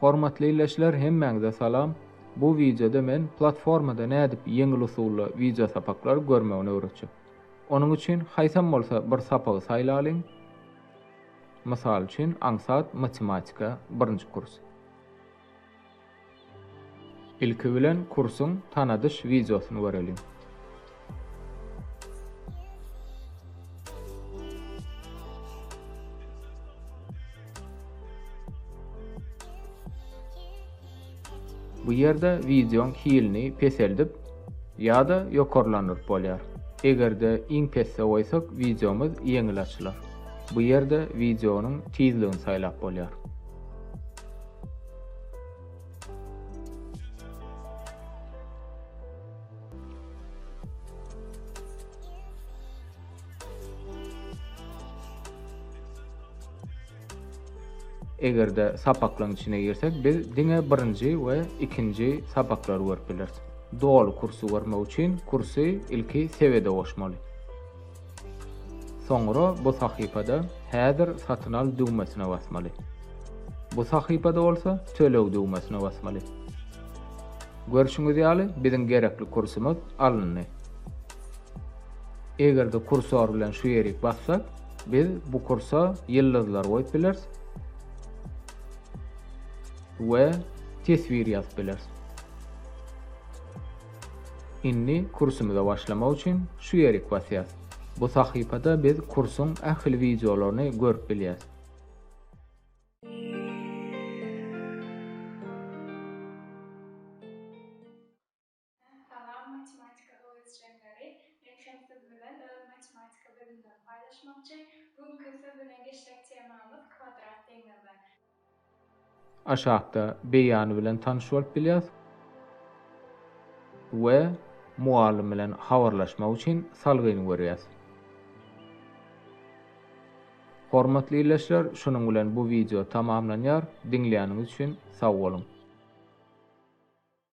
Hormatly illeşler, hemmeňize salam. Bu videoda men platformada nädip ýeňil usully video sapaklary görmegini öwretjek. Onuň üçin haýsam bolsa bir sapagy saýlalyň. Mysal üçin aňsat matematika 1-nji kurs. Ilki bilen kursuň tanadyş videosyny görelim. Bu ýerde videoň hilini peseldip ýa-da ýokarlanyp bolýar. Egerde iň pesse goýsak videomuz ýeňil açylar. Bu ýerde videonyň tizligini saýlap bolýar. Egerde sapaklaryň içine girsek biz diňe 1-nji we 2-nji sapaklary görüp bileriz. Doly kursy görmek üçin kursy ilki sevede goşmaly. Soňra bu sahypada häzir satyn al düwmesine basmaly. Bu sahypada bolsa tölew düwmesine basmaly. Görüşüňiz ýaly biziň gerekli kursumuz alyndy. Egerde kursor bilen şu ýeri bassak, biz bu kursa ýyldızlar goýup bileriz. We tesvir ýazyp bileriz. Inni kursumuza başlamak üçin şu ýeri basýas. Bu sahypada biz kursyň ähli videolaryny görüp bilýäs. Salam matematika öwretmenleri. Men hem siz bilen matematika bilimlerini paylaşmakçy. Bugünkü siz bilen geçecek temamız kvadrat deňlegi. Aşağıda beýany bilen tanış bolup bilýäs we muallim bilen habarlaşmak üçin salgyny görýäs. Hormatly illeşler, şunun bilen bu video tamamlanýar. Diňleýäniňiz üçin sag bolun.